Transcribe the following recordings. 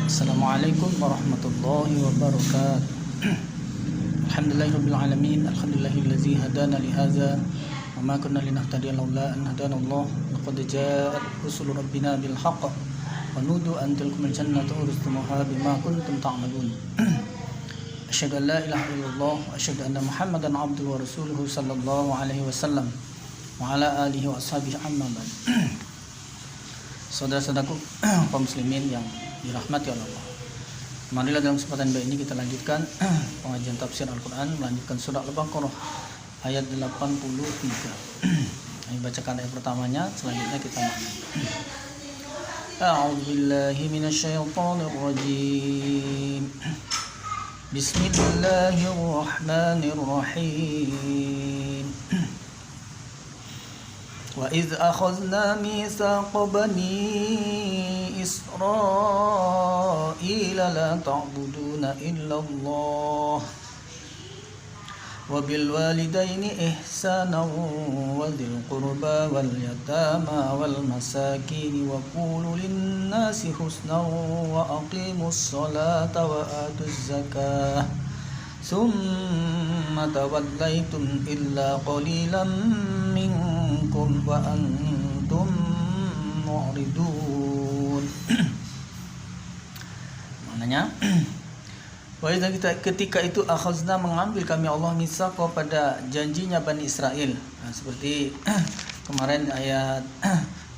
Assalamualaikum warahmatullahi wabarakatuh. Alhamdulillahirabbil alamin. Alhamdulillahillazi hadana li hadza wa ma kunna linahtadiya laula an hadana Allah. Laqad ja'at rusulu rabbina bil haqq wa nudu an tilkumul jannata uristumuha bima kuntum ta'malun. Asyhadu an la ilaha illallah wa asyhadu anna Muhammadan abduhu wa rasuluhu sallallahu alaihi wasallam wa ala alihi wa ashabihi amma ba'd. Saudara-saudaraku kaum muslimin yang dirahmati oleh Allah. Marilah dalam kesempatan baik ini kita lanjutkan pengajian tafsir Al-Quran, melanjutkan surah Al-Baqarah ayat 83. Kami bacakan ayat pertamanya, selanjutnya kita maknai. A'udzubillahi minasyaitonir rajim. Bismillahirrahmanirrahim. وَإِذْ أَخَذْنَا مِيثَاقَ بَنِي إِسْرَائِيلَ لَا تَعْبُدُونَ إِلَّا اللَّهَ وَبِالْوَالِدَيْنِ إِحْسَانًا وَذِي الْقُرْبَى وَالْيَتَامَى وَالْمَسَاكِينِ وَقُولُوا لِلنَّاسِ حُسْنًا وَأَقِيمُوا الصَّلَاةَ وَآتُوا الزَّكَاةَ ثُمَّ تَوَلَّيْتُمْ إِلَّا قَلِيلًا مِنكُمْ وَأَنْتُمْ مُعْرِضُونَ. Maknanya, ketika itu akhazna mengambil kami Allah mitsaq pada janjinya Bani Israel. Nah, seperti kemarin ayat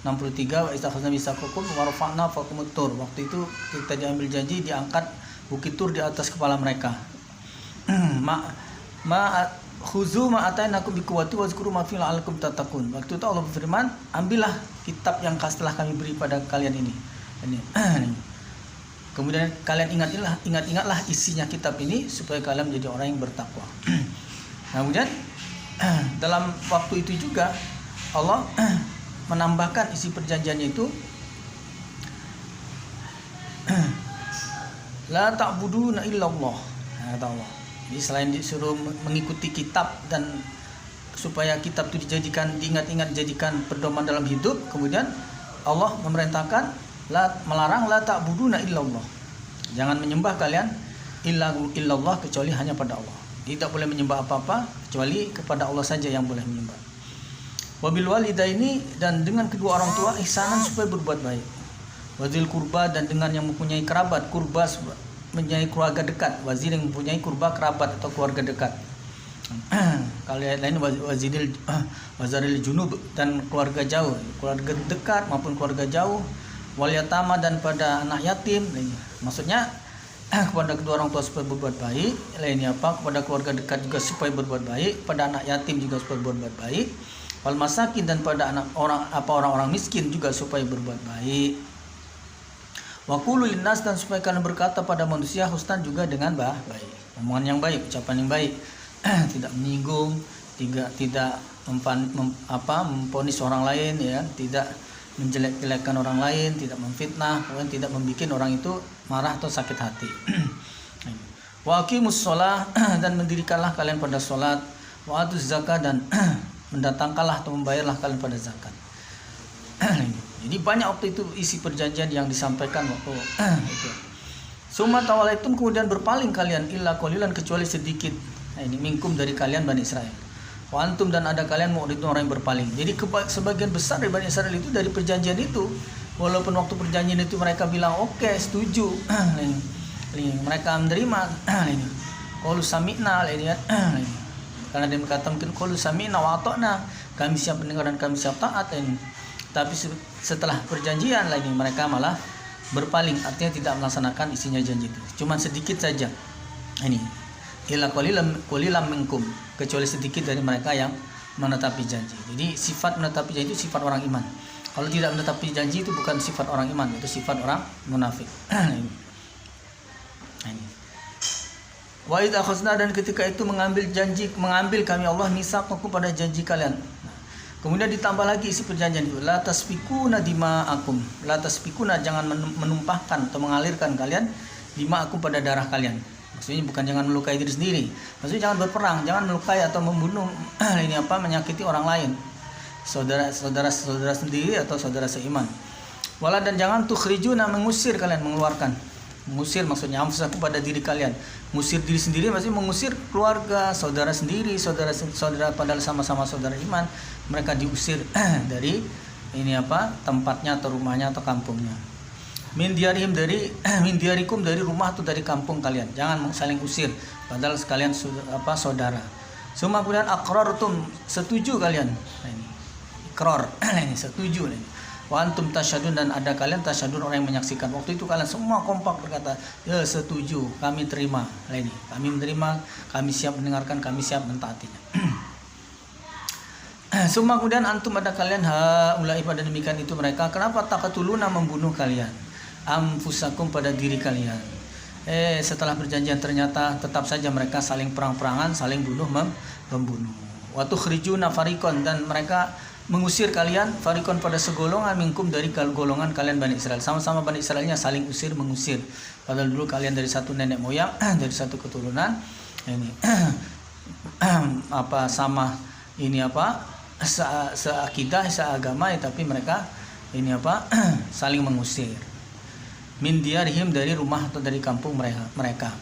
63, wa istakhazna mitsaqakum wa rafa'na fawqakumut tur. Waktu itu kita diambil janji, diangkat bukit Tur di atas kepala mereka. Khuzu ma atainakum biquwwati wazkuru ma fihi la'allakum tattaqun. Waktu itu Allah berfirman, ambillah kitab yang telah kami beri pada kalian ini. Kemudian kalian ingatlah isinya kitab ini supaya kalian menjadi orang yang bertakwa. Kemudian dalam waktu itu juga Allah menambahkan isi perjanjiannya itu, la ta'buduna illallah. Kata Allah. Jadi selain disuruh mengikuti kitab dan supaya kitab itu diingat-ingat dijadikan pedoman dalam hidup, kemudian Allah memerintahkan melarang la ta'buduna illallah. Jangan menyembah kalian illallah kecuali hanya pada Allah. Tidak boleh menyembah apa-apa kecuali kepada Allah saja yang boleh menyembah. Wabil walidaini, dan dengan kedua orang tua ihsanan supaya berbuat baik. Wazil kurba, dan dengan yang mempunyai kerabat. Kurba mempunyai keluarga dekat, wazir yang mempunyai kurba kerabat atau keluarga dekat. Kalau lain wazaril junub, dan keluarga jauh, keluarga dekat maupun keluarga jauh. Wal yatama, dan pada anak yatim. Maksudnya kepada kedua orang tua supaya berbuat baik. Lainnya apa? Kepada keluarga dekat juga supaya berbuat baik, pada anak yatim juga supaya berbuat baik. Wal masakin, dan pada orang-orang miskin juga supaya berbuat baik. Wa qulu linnas, dan supaya kalian berkata pada manusia husnan, juga dengan baik, omongan yang baik, ucapan yang baik. Tidak menyinggung, tidak memponis orang lain, ya, tidak menjelek-jelekkan orang lain, tidak memfitnah, kemudian tidak membuat orang itu marah atau sakit hati. Wa aqimus shalah, dan mendirikanlah kalian pada salat. Wa atuz zakat, dan mendatangkanlah atau membayarlah kalian pada zakat. Jadi banyak waktu itu isi perjanjian yang disampaikan waktu itu. Summa tawalaitum, kemudian berpaling kalian illa qalilan, kecuali sedikit. Nah, ini minkum dari kalian Bani Israel. Wa antum, dan ada kalian mu'ridun, orang yang berpaling. Jadi sebagian besar dari Bani Israel itu dari perjanjian itu, walaupun waktu perjanjian itu mereka bilang oke, setuju. Mereka menerima. Qalu sami'na, karena dia berkata mungkin qalu sami'na wa ata'na, kami siap mendengar dan kami siap taat. Tapi setelah perjanjian lagi mereka malah berpaling, artinya tidak melaksanakan isinya janji itu. Cuma sedikit saja. Ini illa qalilan minkum, kecuali sedikit dari mereka yang menetapi janji. Jadi sifat menetapi janji itu sifat orang iman. Kalau tidak menetapi janji itu bukan sifat orang iman, itu sifat orang munafik. Ini. Wa idz akhazna, dan ketika itu mengambil kami Allah mitsaqakum pada janji kalian. Kemudian ditambah lagi isi perjanjian itu, la tasfikuna dima'akum. La tasfikuna, jangan menumpahkan atau mengalirkan kalian dima'akum pada darah kalian. Maksudnya bukan jangan melukai diri sendiri. Maksudnya jangan berperang, jangan melukai atau membunuh menyakiti orang lain. Saudara sendiri atau saudara seiman. Wala, dan jangan tukhrijuna, mengusir kalian, mengeluarkan Mengusir maksudnya anfusakum pada diri kalian. Mengusir diri sendiri maksudnya mengusir keluarga, saudara sendiri, saudara padahal sama-sama saudara iman, mereka diusir dari tempatnya atau rumahnya atau kampungnya. Min diarikum dari rumah atau dari kampung kalian. Jangan saling usir padahal sekalian saudara. Semua kemudian aqrartum, setuju kalian. Nah, ini ikrar. Ini setuju ini. Wa antum tasyadun, dan ada kalian tasyadun, orang yang menyaksikan. Waktu itu kalian semua kompak berkata, "Ya, setuju, kami terima." Nah, ini, kami menerima, kami siap mendengarkan, kami siap mentaatinya. Semua kemudian antum, ada kalian ulai pada demikian itu mereka, kenapa taqatuluna, membunuh kalian anfusakum pada diri kalian. Setelah perjanjian ternyata tetap saja mereka saling perang-perangan, saling membunuh. Wa tukhrijuna fariqan, dan mereka mengusir kalian fariqan pada segolongan minkum dari golongan kalian Bani Israel. Sama-sama Bani Israelnya saling usir mengusir. Padahal dulu kalian dari satu nenek moyang, dari satu keturunan. Ini sama ini seakidah, seagama, tapi mereka ini saling mengusir. Min diarihim, dari rumah atau dari kampung mereka.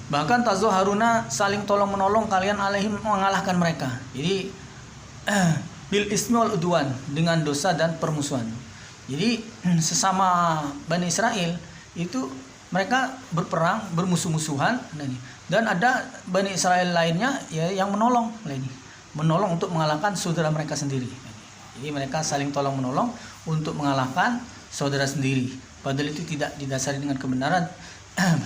Bahkan tazoharuna, saling tolong menolong kalian alaihim, mengalahkan mereka. Jadi bil ismi wal udwan, dengan dosa dan permusuhan. Jadi sesama Bani Israel itu mereka berperang, bermusuh-musuhan, dan ada Bani Israel lainnya ya yang menolong untuk mengalahkan saudara mereka sendiri. Jadi mereka saling tolong menolong untuk mengalahkan saudara sendiri. Padahal itu tidak didasari dengan kebenaran,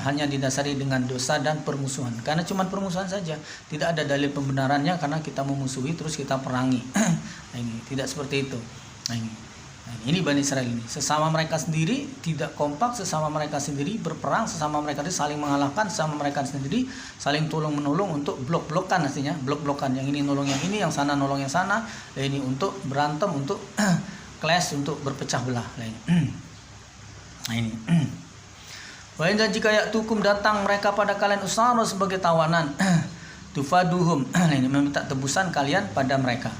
hanya didasari dengan dosa dan permusuhan. Karena cuma permusuhan saja, tidak ada dalil pembenarannya karena kita memusuhi terus kita perangi. Ini tidak seperti itu. Ini Bani Israel ini, sesama mereka sendiri tidak kompak, sesama mereka sendiri berperang, sesama mereka sendiri saling mengalahkan, sesama mereka sendiri saling tolong menolong untuk blok-blokan, artinya blok-blokan, yang ini nolong yang ini, yang sana nolong yang sana. Ini untuk berantem, untuk clash, untuk berpecah belah. Ini. Dan jika ya'tukum, datang mereka pada kalian usara, sebagai tawanan, tufaduhum, ini meminta tebusan kalian pada mereka.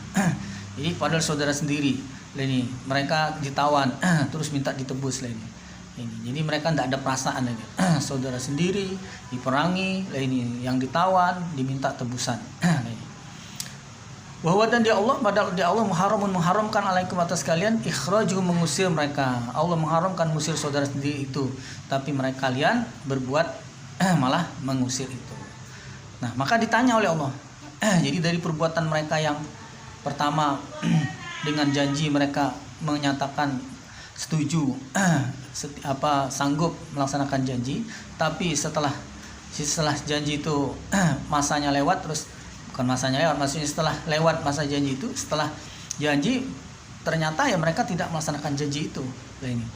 Jadi padahal saudara sendiri, ini mereka ditawan, terus minta ditebus ini. Jadi mereka tidak ada perasaan lagi. Saudara sendiri diperangi, ini yang ditawan diminta tebusan. Bahwa dan dia Allah, padahal dia Allah mengharamkan alaikum atas kalian ikhrajuhum, mengusir mereka. Allah mengharamkan mengusir saudara sendiri itu, tapi mereka kalian berbuat malah mengusir itu. Nah, maka ditanya oleh Allah. Jadi dari perbuatan mereka yang pertama dengan janji mereka menyatakan setuju, sanggup melaksanakan janji, tapi setelah janji itu masanya lewat, terus bukan masanya lewat, maksudnya setelah lewat masa janji itu, setelah janji ternyata ya mereka tidak melaksanakan janji itu. Ini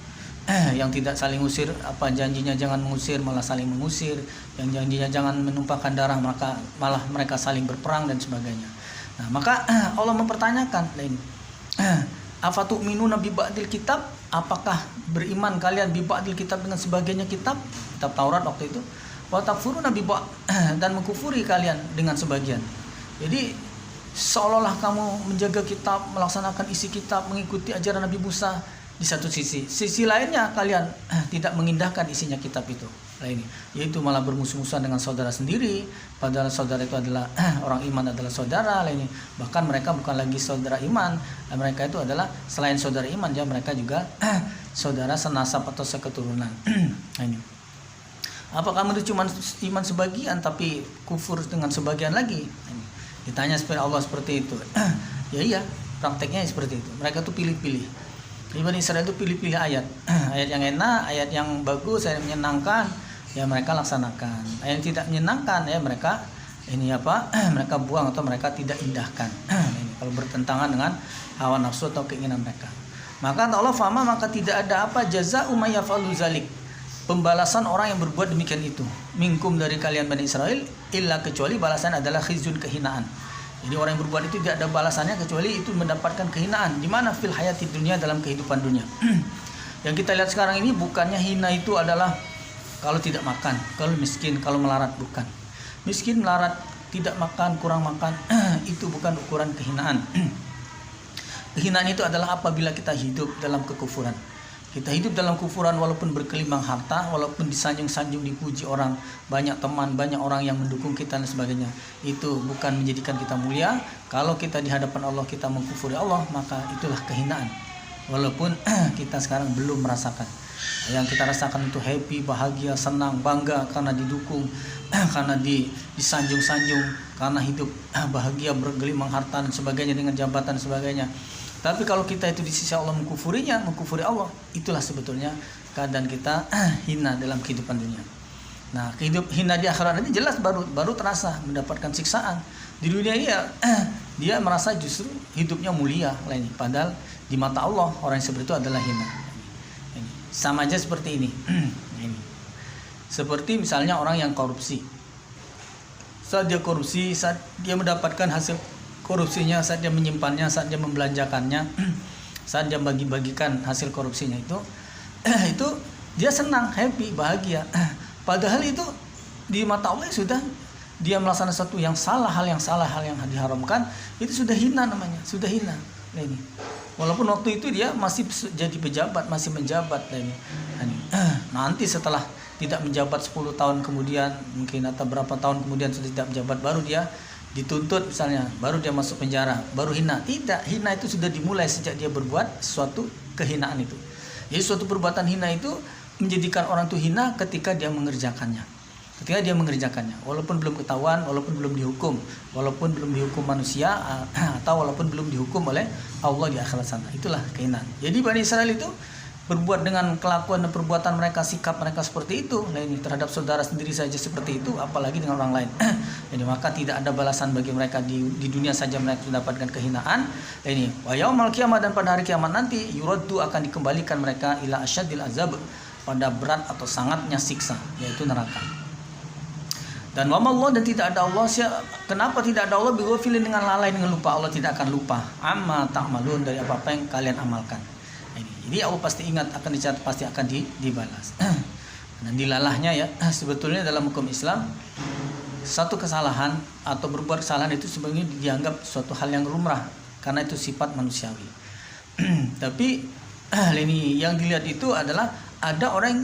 yang tidak saling usir, janjinya jangan mengusir malah saling mengusir, yang janjinya jangan menumpahkan darah malah mereka saling berperang dan sebagainya. Nah, maka Allah mempertanyakan ini, afatu'minuna bi ba'dil kitab, apakah beriman kalian bi ba'dil kitab, dengan sebagainya kitab Taurat waktu itu, wa takfuruna bi dan mengkufuri kalian dengan sebagian. Jadi seolah-olah kamu menjaga kitab, melaksanakan isi kitab, mengikuti ajaran Nabi Musa di satu sisi lainnya kalian tidak mengindahkan isinya kitab itu. Yaitu malah bermusuh-musuhan dengan saudara sendiri, padahal saudara itu adalah orang iman, adalah saudara. Bahkan mereka bukan lagi saudara iman, mereka itu adalah selain saudara iman, ya mereka juga saudara senasab atau seketurunan. Apa kamu itu cuma iman sebagian tapi kufur dengan sebagian lagi? Ditanya seperti Allah seperti itu. Iya, prakteknya seperti itu. Mereka tuh pilih-pilih. Bani Israel itu pilih-pilih ayat. Ayat yang enak, ayat yang bagus, ayat yang menyenangkan, ya mereka laksanakan. Ayat yang tidak menyenangkan, ya mereka mereka buang atau mereka tidak indahkan. Kalau bertentangan dengan hawa nafsu atau keinginan mereka. Maka Allah faham, maka tidak ada jazaa'u may yaf'alu zalik, pembalasan orang yang berbuat demikian itu, minkum dari kalian Bani Israel, illa kecuali balasan adalah khizyun, kehinaan. Jadi orang yang berbuat itu tidak ada balasannya kecuali itu mendapatkan kehinaan. Di mana fil hayati dunia, dalam kehidupan dunia. Yang kita lihat sekarang ini bukannya hina itu adalah kalau tidak makan, kalau miskin, kalau melarat, bukan. Miskin, melarat, tidak makan, kurang makan, itu bukan ukuran kehinaan. Kehinaan itu adalah apabila kita hidup dalam kekufuran. Kita hidup dalam kufuran walaupun berkelimang harta, walaupun disanjung-sanjung, dipuji orang, banyak teman, banyak orang yang mendukung kita dan sebagainya. Itu bukan menjadikan kita mulia. Kalau kita di hadapan Allah kita mengkufuri Allah, maka itulah kehinaan. Walaupun kita sekarang belum merasakan. Yang kita rasakan itu happy, bahagia, senang, bangga karena didukung, karena disanjung-sanjung, karena hidup bahagia, bergelimang harta dan sebagainya dengan jabatan dan sebagainya. Tapi kalau kita itu di sisi Allah mengkufuri Allah, itulah sebetulnya keadaan kita hina dalam kehidupan dunia. Nah, hina di akhirat nanti jelas baru terasa mendapatkan siksaan. Di dunia dia merasa justru hidupnya mulia lainnya, padahal di mata Allah orang yang seperti itu adalah hina. Sama aja seperti ini. Seperti misalnya orang yang korupsi. Saat dia korupsi, saat dia mendapatkan hasil korupsinya, saat dia menyimpannya, saat dia membelanjakannya, saat dia bagi-bagikan hasil korupsinya itu dia senang, happy, bahagia. Padahal itu di mata Allah sudah dia melaksanakan sesuatu yang salah, hal yang diharamkan, itu sudah hina namanya, sudah hina. Nah, ini. Walaupun waktu itu dia masih jadi pejabat, masih menjabat. Nah, ini. Nanti setelah tidak menjabat 10 tahun kemudian mungkin atau berapa tahun kemudian sudah tidak menjabat, baru dia dituntut misalnya, baru dia masuk penjara, baru hina. Tidak, hina itu sudah dimulai sejak dia berbuat suatu kehinaan itu. Jadi suatu perbuatan hina itu menjadikan orang itu hina ketika dia mengerjakannya. Walaupun belum ketahuan, walaupun belum dihukum manusia, atau walaupun belum dihukum oleh Allah di akhirat sana. Itulah kehinaan. Jadi Bani Israel itu berbuat dengan kelakuan dan perbuatan mereka, sikap mereka seperti itu. Nah, ini terhadap saudara sendiri saja seperti itu, apalagi dengan orang lain. Jadi maka tidak ada balasan bagi mereka di dunia saja mereka mendapatkan kehinaan. Nah, ini wa yaumal qiyamah, dan pada hari kiamat nanti yuraddu akan dikembalikan mereka ila asyadil azab, pada berat atau sangatnya siksa, yaitu neraka. Dan wa Allah, dan tidak ada Allah. Kenapa tidak ada Allah? Bighafilin, dengan lalai, dengan lupa. Allah tidak akan lupa amma ta'malun, dari apa-apa yang kalian amalkan. Jadi Allah pasti ingat, akan dicatat, pasti akan dibalas. Dan dilalahnya ya, sebetulnya dalam hukum Islam satu kesalahan atau berbuat kesalahan itu sebenarnya dianggap suatu hal yang lumrah karena itu sifat manusiawi. Tapi ini yang dilihat itu adalah ada orang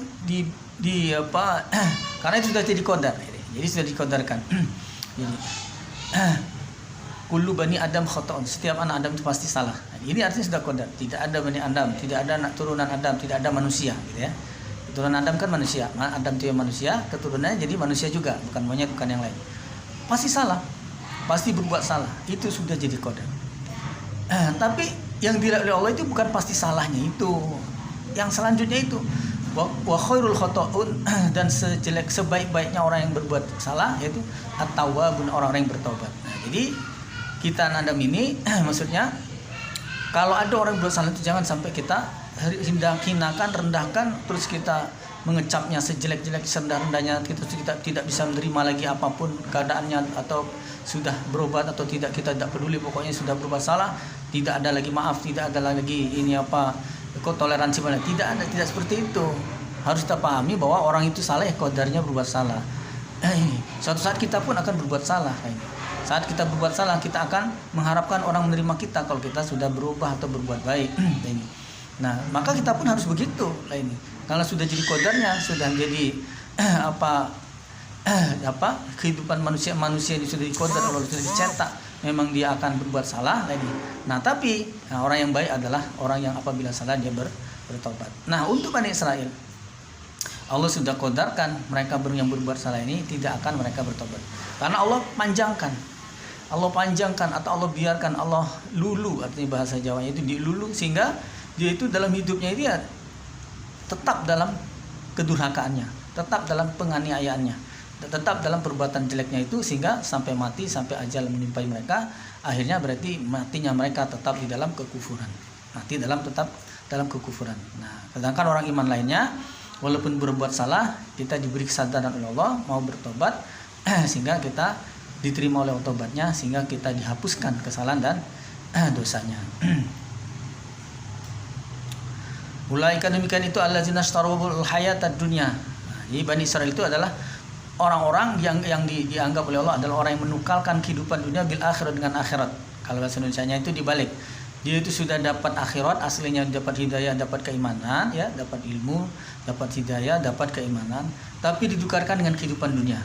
karena itu sudah jadi qadar. Jadi sudah dikodarkan. Jadi kullu bani Adam khata'un, setiap anak Adam itu pasti salah. Ini artinya sudah qadar. Tidak ada bani Adam, tidak ada anak turunan Adam, tidak ada manusia, gitu ya. Keturunan Adam kan manusia. Adam itu yang manusia, keturunannya jadi manusia juga, bukan monyet, bukan yang lain. Pasti salah, pasti berbuat salah. Itu sudah jadi qadar. Tapi yang dilihat oleh Allah itu bukan pasti salahnya itu. Yang selanjutnya itu wa khairul khata'un, dan sebaik-baiknya orang yang berbuat salah yaitu at-tawwabun, orang-orang yang bertobat. Nah, jadi kita Adam ini maksudnya kalau ada orang berbuat salah itu jangan sampai kita hinakan, rendahkan, terus kita mengecapnya sejelek-jelek, serendah-rendahnya, kita tidak bisa menerima lagi apapun keadaannya, atau sudah berobat atau tidak, kita tidak peduli, pokoknya sudah berbuat salah, tidak ada lagi maaf, tidak ada lagi toleransi mana, tidak seperti itu. Harus kita pahami bahwa orang itu salah, qadarnya berbuat salah. Suatu saat kita pun akan berbuat salah. Saat kita berbuat salah, kita akan mengharapkan orang menerima kita kalau kita sudah berubah atau berbuat baik. Nah, maka kita pun harus begitu. Kalau sudah jadi qadarnya, sudah jadi kehidupan manusia ini sudah diqadar, kalau sudah dicetak, memang dia akan berbuat salah lagi. Nah, tapi orang yang baik adalah orang yang apabila salah dia bertobat. Nah, untuk Bani Israel, Allah sudah qadarkan mereka yang berbuat salah ini tidak akan mereka bertobat. Karena Allah panjangkan atau Allah biarkan, Allah lulu, artinya bahasa Jawanya itu dilulu, sehingga dia itu dalam hidupnya dia tetap dalam kedurhakaannya, tetap dalam penganiayaannya, tetap dalam perbuatan jeleknya itu, sehingga sampai mati, sampai ajal menimpai mereka. Akhirnya berarti matinya mereka tetap di dalam kekufuran, tetap dalam kekufuran. Nah, sedangkan orang iman lainnya walaupun berbuat salah, kita diberi kesadaran oleh Allah, mau bertobat, sehingga kita diterima oleh tobatnya, sehingga kita dihapuskan kesalahan dan dosanya. Ulaika demikian itu allazina ishtarabul hayatad dunya. Jadi Bani Israil itu adalah orang-orang yang dianggap oleh Allah adalah orang yang menukalkan kehidupan dunia bil akhirat, dengan akhirat. Kalau bahasa Indonesianya itu dibalik. Dia itu sudah dapat akhirat, aslinya dapat hidayah, dapat keimanan, ya, dapat ilmu, dapat hidayah, dapat keimanan, tapi ditukarkan dengan kehidupan dunia.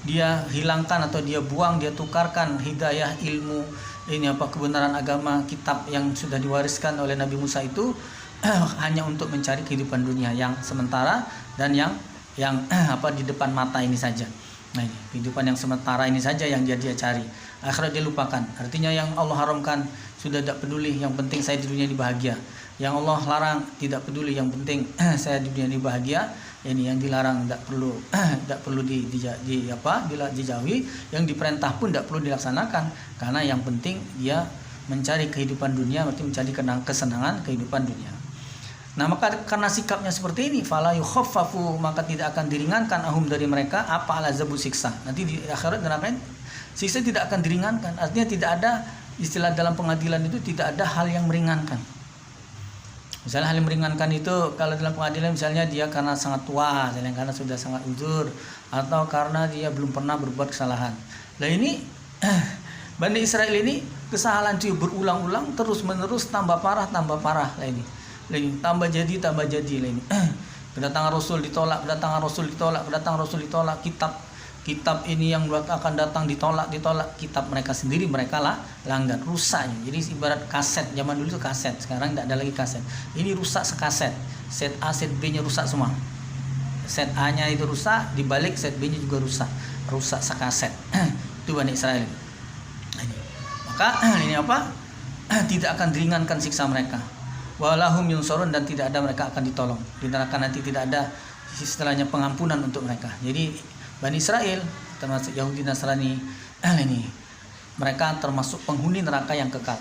Dia hilangkan atau dia buang, dia tukarkan hidayah, ilmu, ini apa, kebenaran agama, kitab yang sudah diwariskan oleh Nabi Musa itu hanya untuk mencari kehidupan dunia yang sementara dan yang apa, di depan mata ini saja. Nah, ini kehidupan yang sementara ini saja yang dia cari. Akhirat dia lupakan. Artinya yang Allah haramkan sudah tidak peduli, yang penting saya di dunia ini bahagia. Yang Allah larang tidak peduli, yang penting saya di dunia ini bahagia. Ini yang dilarang tidak perlu dijauhi, yang diperintah pun tidak perlu dilaksanakan, karena yang penting dia mencari kehidupan dunia, berarti mencari kesenangan kehidupan dunia. Nah, maka karena sikapnya seperti ini, fala yukhaffafu, maka tidak akan diringankan ahum dari mereka apa alazabu, siksa. Nanti di akhirat neraka siksa tidak akan diringankan. Artinya tidak ada istilah dalam pengadilan itu, tidak ada hal yang meringankan. Misalnya hal yang meringankan itu kalau dalam pengadilan misalnya dia karena sangat tua, misalnya karena sudah sangat uzur, atau karena dia belum pernah berbuat kesalahan. Nah ini Bani Israel ini kesalahan itu berulang-ulang terus menerus, tambah parah lah ini. Tambah jadi lah ini. Kedatangan Rasul ditolak, kitab ini yang akan datang ditolak, kitab mereka sendiri mereka lah langgar, rusaknya. Jadi ibarat kaset, zaman dulu itu kaset, sekarang tidak ada lagi kaset. Ini rusak sekaset, set A set B nya rusak semua, set A nya itu rusak, dibalik set B nya juga rusak sekaset. Itu Bani Israel. Maka ini apa, tidak akan diringankan siksa mereka, walahum yunsurun, dan tidak ada mereka akan ditolong di neraka nanti, tidak ada istilahnya pengampunan untuk mereka. Jadi Bani Israel termasuk Yahudi Nasrani ini mereka termasuk penghuni neraka yang kekal.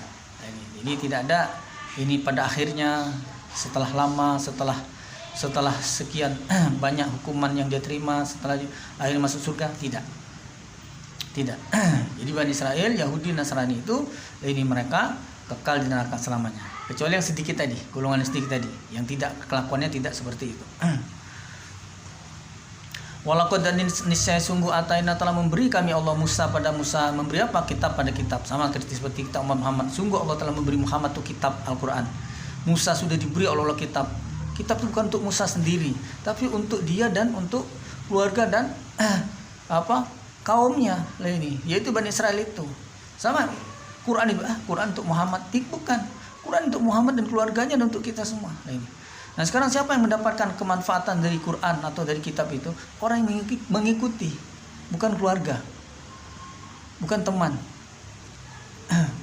Jadi tidak ada ini pada akhirnya setelah lama, setelah sekian banyak hukuman yang dia terima, setelah akhirnya masuk surga, tidak. Jadi Bani Israel, Yahudi Nasrani itu ini mereka kekal di neraka selamanya. Kecuali yang sedikit tadi, golongan sedikit tadi yang tidak, kelakuannya tidak seperti itu. Walaqad, dan niscaya sungguh ataina telah memberi kami Allah Musa pada Musa, memberi apa? Kitab pada kitab, sama seperti kita umat Muhammad. Sungguh Allah telah memberi Muhammad itu kitab Al-Quran. Musa sudah diberi oleh Allah kitab. Kitab itu bukan untuk Musa sendiri, tapi untuk dia dan untuk keluarga dan kaumnya lah ini, yaitu Bani Israel itu. Sama Quran itu, Quran untuk Muhammad, bukan. Quran untuk Muhammad dan keluarganya dan untuk kita semua lah ini. Nah sekarang siapa yang mendapatkan kemanfaatan dari Quran atau dari kitab itu? Orang yang mengikuti, bukan keluarga, bukan teman.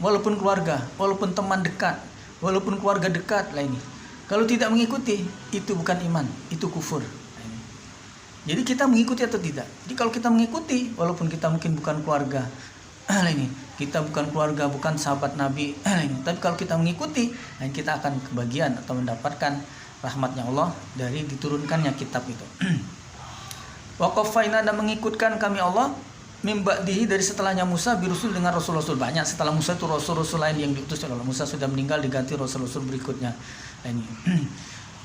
Walaupun keluarga, walaupun teman dekat, walaupun keluarga dekat lah ini, kalau tidak mengikuti, itu bukan iman, itu kufur. Jadi kita mengikuti atau tidak? Jadi kalau kita mengikuti, walaupun kita mungkin bukan keluarga, ini kita bukan keluarga, bukan sahabat Nabi, tapi kalau kita mengikuti, kita akan kebagian atau mendapatkan rahmatnya Allah dari diturunkannya kitab itu. Wa qaffayna, dan mengikutkan kami Allah mim ba'dihi, dari setelahnya Musa, birusul, dengan rasul-rasul banyak. Setelah Musa itu rasul-rasul lain yang diutus oleh Allah. Musa sudah meninggal, diganti rasul-rasul berikutnya. Ini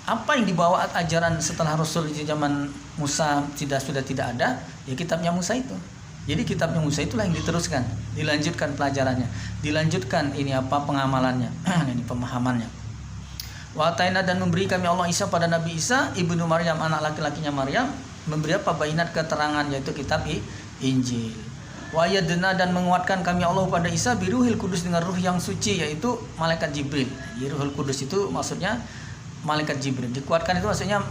apa yang dibawa ajaran setelah rasul di zaman Musa sudah tidak ada, ya kitabnya Musa itu. Jadi kitabnya Musa itulah yang diteruskan, dilanjutkan pelajarannya, dilanjutkan ini apa pengamalannya, ini pemahamannya. Wa ataina, dan memberi kami Allah Isa pada Nabi Isa ibnu Maryam, anak laki-lakinya Maryam, memberi apa? Bainat, keterangan, yaitu kitab Injil. Wa yadna, dan menguatkan kami Allah pada Isa biruhil kudus, dengan ruh yang suci, yaitu malaikat Jibril. Jadi ruhul kudus itu maksudnya malaikat Jibril. Dikuatkan itu maksudnya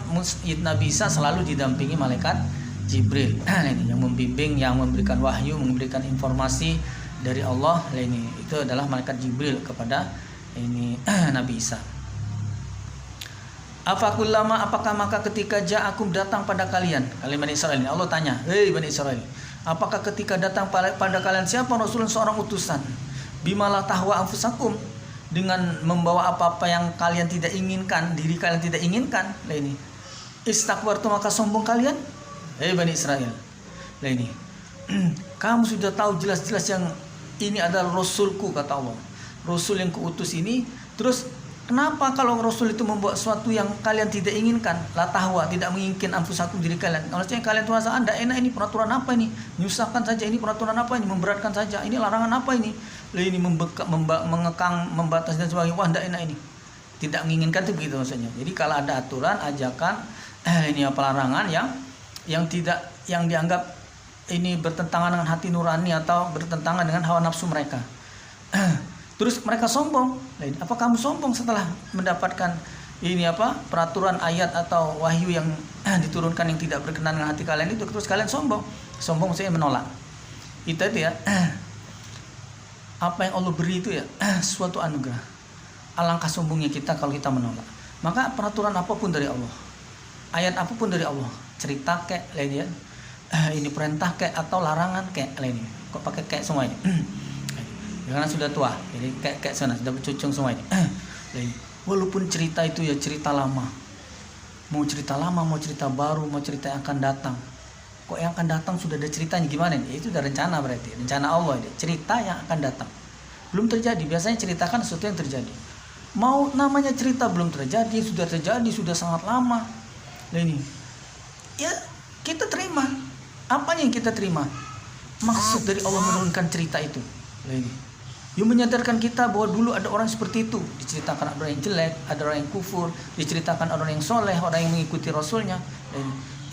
Nabi Isa selalu didampingi malaikat Jibril. Ini yang membimbing, yang memberikan wahyu, memberikan informasi dari Allah. Ini itu adalah malaikat Jibril kepada ini Nabi Isa. Afakullama, apakah maka ketika ja'akum, datang pada kalian Bani Israel ini, Allah tanya, hei Bani Israel, apakah ketika datang pada kalian siapa rasulun, seorang utusan, bimalah tahwa anfusakum, dengan membawa apa-apa yang kalian tidak inginkan, diri kalian tidak inginkan, lah ini, istakbartu, maka sombong kalian, hei Bani Israel, lah ini, kamu sudah tahu jelas-jelas yang ini adalah rasulku, kata Allah, rasul yang kuutus ini, terus kenapa kalau Rasul itu membuat sesuatu yang kalian tidak inginkan, la tahwa, tidak menginginkan anfusakum, diri kalian. Maksudnya kalian tuh rasa Anda enak, ini peraturan apa ini? Menyusahkan saja, ini peraturan apa ini? Memberatkan saja, ini larangan apa ini? ini mengekang, membatas dan sebagainya. Wah, tidak enak ini. Tidak menginginkan itu begitu maksudnya. Jadi kalau ada aturan, ajakan, ini larangan yang dianggap ini bertentangan dengan hati nurani atau bertentangan dengan hawa nafsu mereka. Terus mereka sombong. Apa kamu sombong setelah mendapatkan peraturan ayat atau wahyu yang diturunkan yang tidak berkenan dengan hati kalian itu, terus kalian sombong? Sombong maksudnya menolak. Itu ya. Apa yang Allah beri itu ya suatu anugerah. Alangkah sombongnya kita kalau kita menolak. Maka peraturan apapun dari Allah, ayat apapun dari Allah, cerita kayak lainnya, ini perintah kayak atau larangan kayak lainnya, kok pakai kayak semua ini? Karena sudah tua, jadi kayak sana sudah bercucung semua ini. Walaupun cerita itu ya cerita lama, mau cerita lama, mau cerita baru, mau cerita yang akan datang. Kok yang akan datang sudah ada ceritanya gimana nih? Itu udah rencana, berarti rencana Allah ini. Cerita yang akan datang belum terjadi. Biasanya ceritakan sesuatu yang terjadi. Mau namanya cerita belum terjadi, sudah terjadi, sudah sangat lama. Ini ya kita terima. Apanya yang kita terima? Maksud dari Allah menurunkan cerita itu. Ini yang menyadarkan kita bahwa dulu ada orang seperti itu. Diceritakan ada orang yang jelek, ada orang yang kufur, diceritakan orang yang soleh, orang yang mengikuti Rasulnya.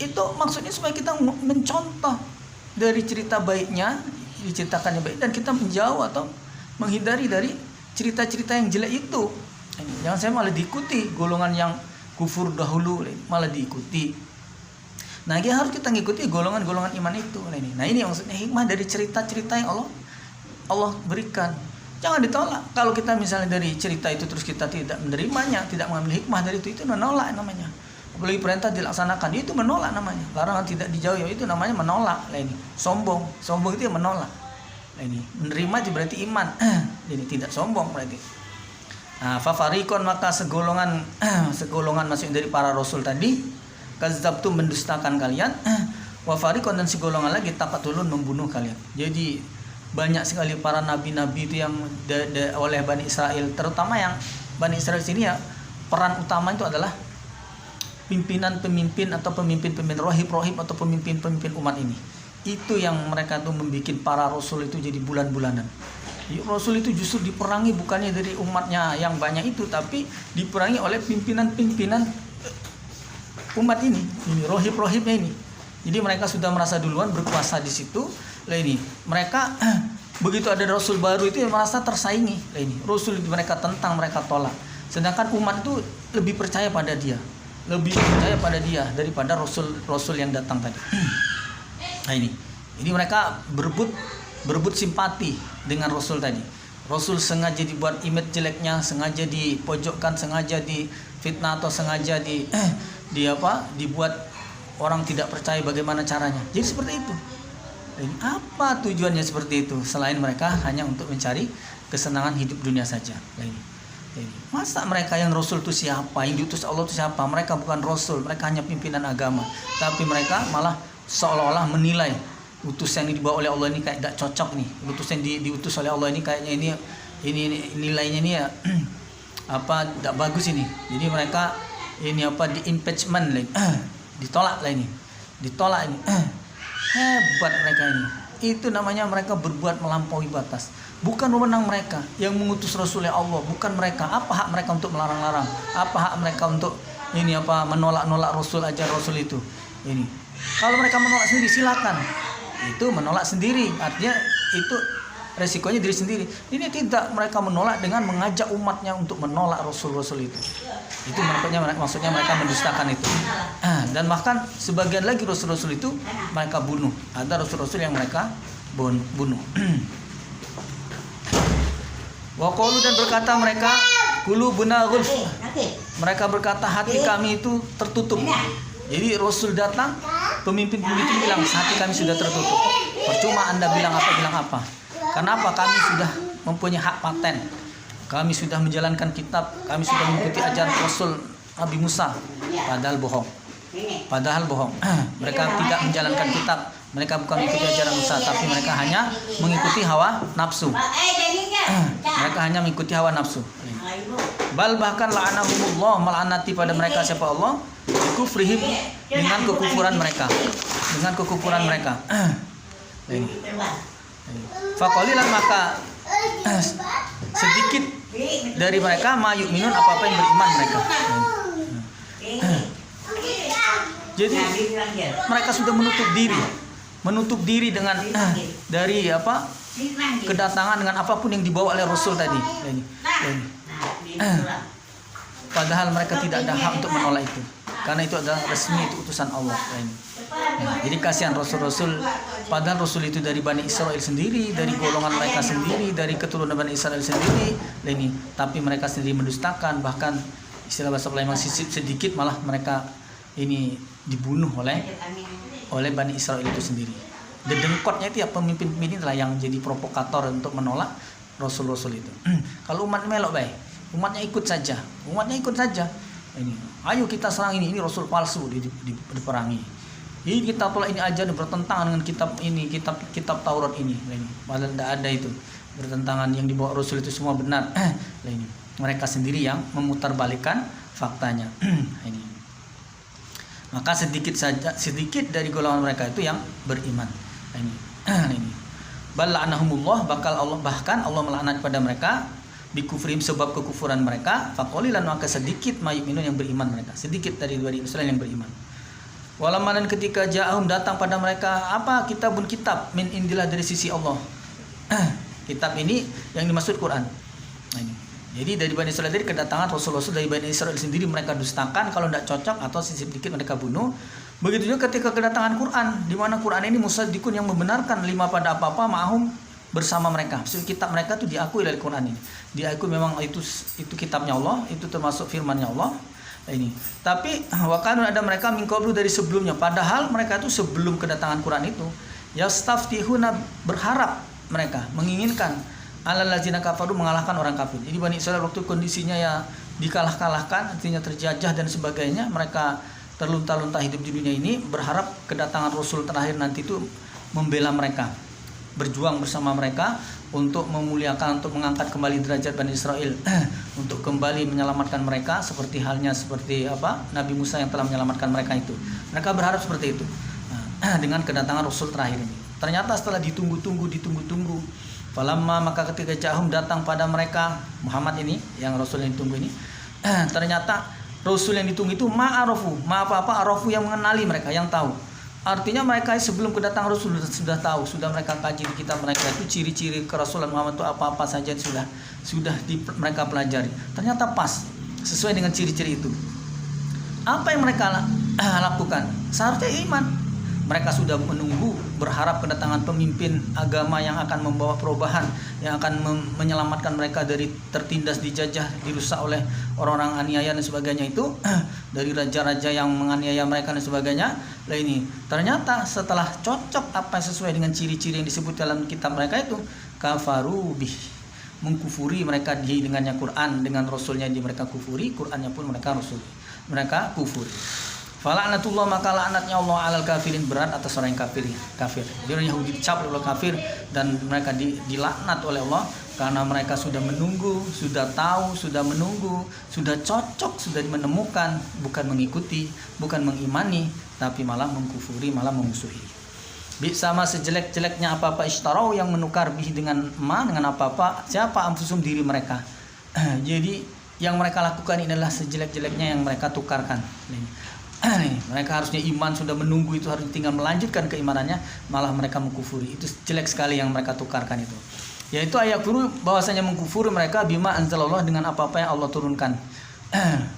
Itu maksudnya supaya kita mencontoh dari cerita baiknya, diceritakannya baik, dan kita menjauh atau menghindari dari cerita-cerita yang jelek itu. Jangan saya malah diikuti golongan yang kufur dahulu, malah diikuti. Nah, yang harus kita ngikuti golongan-golongan iman itu. Nah, ini maksudnya hikmah dari cerita-cerita yang Allah berikan. Jangan ditolak. Kalau kita misalnya dari cerita itu terus kita tidak menerimanya, tidak mengambil hikmah dari itu menolak namanya. Apalagi perintah dilaksanakan, itu menolak namanya. Larangan tidak dijauhi, itu namanya menolak. Ini sombong itu yang menolak. Ini menerima itu berarti iman. Jadi tidak sombong berarti. Nah, fafarikon, maka segolongan maksudnya dari para rasul tadi, kadzabtum, mendustakan kalian, wa farikon, dan segolongan lagi taqatulun, membunuh kalian. Jadi banyak sekali para nabi-nabi itu yang oleh Bani Israel, terutama yang Bani Israel sini ya, peran utama itu adalah pimpinan-pemimpin atau pemimpin-pemimpin rohib atau pemimpin-pemimpin umat ini. Itu yang mereka tuh membuat para rasul itu jadi bulan-bulanan. Rasul itu justru diperangi bukannya dari umatnya yang banyak itu, tapi diperangi oleh pimpinan-pimpinan umat ini rohib-rohibnya ini. Jadi mereka sudah merasa duluan berkuasa di situ. Ini mereka begitu ada rasul baru itu merasa tersaingi. Ini rasul mereka tentang, mereka tolak. Sedangkan umat itu lebih percaya pada dia, daripada rasul yang datang tadi. Nah, ini mereka berebut simpati dengan rasul tadi. Rasul sengaja dibuat image jeleknya, sengaja dipojokkan, sengaja difitnah, atau sengaja dibuat orang tidak percaya bagaimana caranya. Jadi seperti itu. Apa tujuannya seperti itu? Selain mereka hanya untuk mencari kesenangan hidup dunia saja. Masa mereka yang rasul itu siapa? Yang diutus Allah itu siapa? Mereka bukan rasul, mereka hanya pimpinan agama. Tapi mereka malah seolah-olah menilai utusan yang dibawa oleh Allah ini kayak tidak cocok nih. Utusan yang diutus oleh Allah ini kayaknya ini nilainya ini ya tidak bagus ini. Jadi mereka di impeachment ditolak ini. Hebat mereka ini. Itu namanya mereka berbuat melampaui batas. Bukan wewenang mereka yang mengutus Rasulnya Allah, bukan mereka. Apa hak mereka untuk melarang-larang? Apa hak mereka untuk menolak-nolak Rasul, ajar Rasul itu? Ini. Kalau mereka menolak sendiri silakan. Itu menolak sendiri, artinya itu resikonya diri sendiri. Ini tidak, mereka menolak dengan mengajak umatnya untuk menolak Rasul-Rasul itu. Itu maksudnya mereka mendustakan itu. Dan bahkan sebagian lagi Rasul-Rasul itu mereka bunuh. Ada Rasul-Rasul yang mereka bunuh. Wa qalu, dan berkata mereka, qulubuna ghulf. Mereka berkata hati kami itu tertutup. Jadi Rasul datang, pemimpin-pemimpin bilang hati kami sudah tertutup. Percuma Anda bilang apa. Kenapa? Kami sudah mempunyai hak paten. Kami sudah menjalankan kitab, kami sudah mengikuti ajaran Rasul Nabi Musa. Padahal bohong. Mereka tidak menjalankan kitab, mereka bukan mengikuti ajaran Musa, tapi mereka hanya mengikuti hawa nafsu. Bal, bahkan la'anahumullah, melaknati pada mereka siapa Allah? Kufrihim, dengan kekufuran mereka. Faqalilan, maka sedikit dari mereka mayu'minun apa-apa yang beriman mereka. Jadi mereka sudah menutup diri dengan dari apa kedatangan dengan apapun yang dibawa oleh Rasul tadi. Padahal mereka tidak ada hak untuk menolak itu, karena itu adalah resmi, itu utusan Allah. Nah, jadi kasihan Rasul-Rasul, padahal Rasul itu dari Bani Israel sendiri, dari golongan mereka sendiri, dari keturunan Bani Israel sendiri, tapi mereka sendiri mendustakan, bahkan istilah bahasa Melayu sedikit malah mereka ini dibunuh oleh Bani Israel itu sendiri. Dedengkotnya itu ya pemimpin-pemimpin lah yang jadi provokator untuk menolak Rasul-Rasul itu. Kalau umat melok baik, umatnya ikut saja. Ini, ayo kita serang ini Rasul palsu diperangi. Ini kita tolak ini aja, bertentangan dengan kitab Taurat ini. Padahal tidak ada itu bertentangan, yang dibawa Rasul itu semua benar. Ini mereka sendiri yang memutarbalikkan faktanya. Ini. Maka sedikit dari golongan mereka itu yang beriman. Ini. Bala'anahumullah, bahkan Allah melaknat pada mereka bikufrim, sebab kekufuran mereka. Faqalilan, maka sedikit mayu'minun yang beriman mereka, sedikit dari Bani Israil yang beriman. Walamma, dan ketika ja'ahum datang pada mereka apa kitab min indillah, dari sisi Allah. Kitab ini yang dimaksud Quran. Nah, ini. Jadi dari Bani Israil tadi kedatangan Rasul-Rasul dari Bani Israel sendiri mereka dustakan, kalau tidak cocok atau sedikit mereka bunuh. Begitu juga ketika kedatangan Quran, di mana Quran ini musaddiqun, yang membenarkan lima pada apa-apa ma'hum, bersama mereka. Maksud kitab mereka itu diakui dari Quran ini. Diakui memang itu kitabnya Allah, itu termasuk firman-Nya Allah. Ini. Tapi wakanun, ada mereka min qablu, dari sebelumnya. Padahal mereka itu sebelum kedatangan Quran itu yastaftihuna, berharap mereka, menginginkan alal ladzina kafaru, mengalahkan orang kafir. Jadi Bani Israil waktu kondisinya ya dikalah-kalahkan, artinya terjajah dan sebagainya, mereka terlunta-lunta hidup di dunia ini, berharap kedatangan Rasul terakhir nanti itu membela mereka, berjuang bersama mereka untuk memuliakan, untuk mengangkat kembali derajat Bani Israel, untuk kembali menyelamatkan mereka seperti halnya Nabi Musa yang telah menyelamatkan mereka itu. Mereka berharap seperti itu. Dengan kedatangan Rasul terakhir ini. Ternyata setelah ditunggu-tunggu, falamma, maka ketika jahum datang pada mereka Muhammad ini, yang Rasul yang ditunggu ini, ternyata Rasul yang ditunggu itu arafu, yang mengenali mereka, yang tahu. Artinya mereka sebelum kedatangan Rasul sudah tahu, sudah mereka kaji di kitab mereka itu ciri-ciri kerasulan Muhammad itu apa-apa saja sudah mereka pelajari. Ternyata pas, sesuai dengan ciri-ciri itu. Apa yang mereka lakukan? Seharusnya iman. Mereka sudah menunggu, berharap kedatangan pemimpin agama yang akan membawa perubahan, yang akan menyelamatkan mereka dari tertindas, dijajah, dirusak oleh orang-orang aniaya dan sebagainya itu, dari raja-raja yang menganiaya mereka dan sebagainya. Lah ini ternyata setelah cocok apa sesuai dengan ciri-ciri yang disebut dalam kitab mereka itu, kafaru bih, mengkufuri mereka dengannya Quran, dengan Rasulnya mereka kufuri, Qurannya pun mereka mereka kufuri. Fala'natullah, maka laknatnya Allah alal kafirin, berat atas orang yang kafir. Jadi orang Yahudi dicap oleh kafir dan mereka dilaknat oleh Allah karena mereka sudah menunggu, sudah tahu, sudah menunggu, sudah cocok, sudah menemukan, bukan mengikuti, bukan mengimani, tapi malah mengkufuri, malah memusuhi. Sama sejelek-jeleknya apa-apa ishtarau, yang menukar bih dengan apa-apa, siapa anfusum, diri mereka. Jadi yang mereka lakukan ini adalah sejelek-jeleknya yang mereka tukarkan. Mereka harusnya iman, sudah menunggu itu, harus tinggal melanjutkan keimanannya, malah mereka mengkufuri. Itu jelek sekali yang mereka tukarkan itu. Yaitu ayat guru, bahwasanya mengkufuri mereka bima anzalallah, dengan apa-apa yang Allah turunkan.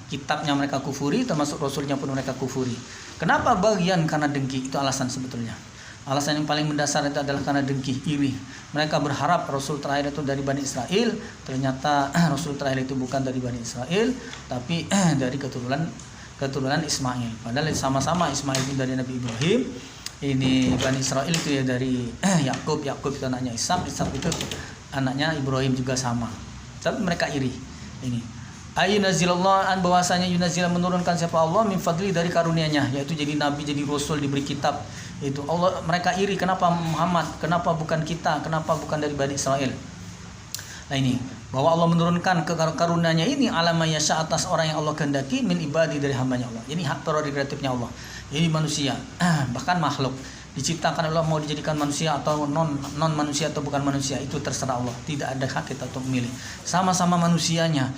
Kitabnya mereka kufuri, termasuk Rasulnya pun mereka kufuri. Kenapa? Bagian karena dengki, itu alasan sebetulnya. Alasan yang paling mendasar itu adalah karena dengki, iri. Mereka berharap Rasul terakhir itu dari Bani Israel, ternyata Rasul terakhir itu bukan dari Bani Israel, tapi dari keturunan Ismail. Padahal sama-sama Ismail itu dari Nabi Ibrahim. Ini Bani Israel itu ya dari Yakub itu anaknya Ishak itu anaknya Ibrahim juga sama. Tapi mereka iri. Ini ayunazilallah, bahwasanya yunazil, menurunkan siapa Allah min fadli, dari karunia-Nya, yaitu jadi nabi, jadi rasul, diberi kitab. Itu Allah, mereka iri, kenapa Muhammad, kenapa bukan kita, kenapa bukan dari Bani Israel. Nah ini, bahwa Allah menurunkan karunia-Nya ini alama yasha, atas orang yang Allah kehendaki, min ibadi, dari hambanya Allah. Ini hak prerogatifnya Allah. Ini manusia, bahkan makhluk. Diciptakan Allah mau dijadikan manusia atau non manusia atau bukan manusia, itu terserah Allah. Tidak ada hak kita untuk memilih. Sama-sama manusianya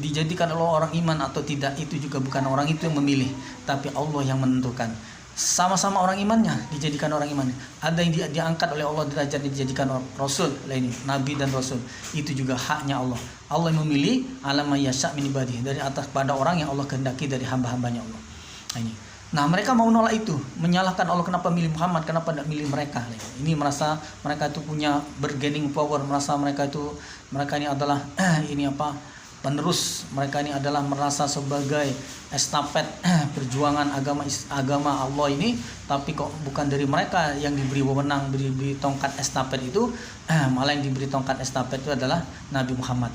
dijadikan Allah orang iman atau tidak, itu juga bukan orang itu yang memilih, tapi Allah yang menentukan. Sama-sama orang imannya dijadikan orang iman. Ada yang diangkat oleh Allah derajat dijadikan rasul, lain nabi dan rasul. Itu juga haknya Allah. Allah yang memilih alam yasha min ibadihi, dari atas pada orang yang Allah kehendaki dari hamba-hambanya Allah. Nah, mereka mau nolak itu, menyalahkan Allah kenapa milih Muhammad, kenapa tidak milih mereka. Ini merasa mereka itu punya bargaining power, merasa mereka ini adalah penerus, mereka ini adalah merasa sebagai estafet perjuangan agama Allah ini, tapi kok bukan dari mereka yang diberi wewenang, diberi tongkat estafet itu, malah yang diberi tongkat estafet itu adalah Nabi Muhammad.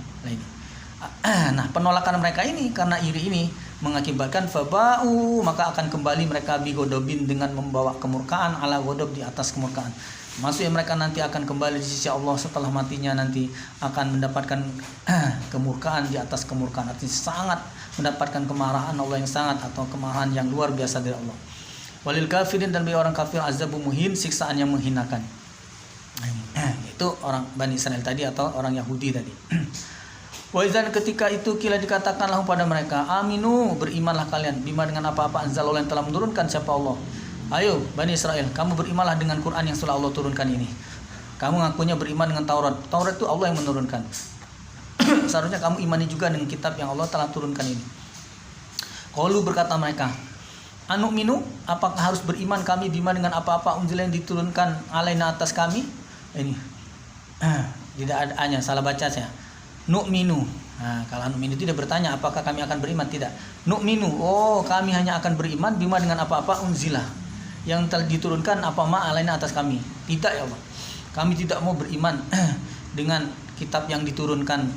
Nah, penolakan mereka ini karena iri ini mengakibatkan faba'u, maka akan kembali mereka bigodobin dengan membawa kemurkaan ala godob, di atas kemurkaan. Maksudnya mereka nanti akan kembali di sisi Allah setelah matinya, nanti akan mendapatkan kemurkaan di atas kemurkaan, artinya sangat mendapatkan kemarahan Allah yang sangat, atau kemarahan yang luar biasa dari Allah. Walil kafirin, dan bagi orang kafir azabu muhin, siksaan yang menghinakan. Itu orang Bani Israel tadi atau orang Yahudi tadi. Wa idzan, ketika itu kila dikatakanlah pada mereka, aminu, berimanlah kalian, bima dengan apa-apa anzalallah yang telah menurunkan siapa Allah. Ayo Bani Israel, kamu berimanlah dengan Quran yang sudah Allah turunkan ini. Kamu ngakunya beriman dengan Taurat. Taurat itu Allah yang menurunkan. Seharusnya kamu imani juga dengan kitab yang Allah telah turunkan ini. Qalu, berkata mereka, anu minu, apakah harus beriman kami bima dengan apa-apa unzila yang diturunkan alaina atas kami? Ini tidak ada, hanya salah baca saya. Nu'minu. Nah, kalau nu'minu tidak bertanya apakah kami akan beriman, tidak. Nu'minu, oh kami hanya akan beriman bima dengan apa-apa unzila yang telah diturunkan apa ma alaina atas kami. Tidak ya Allah. Kami tidak mau beriman dengan kitab yang diturunkan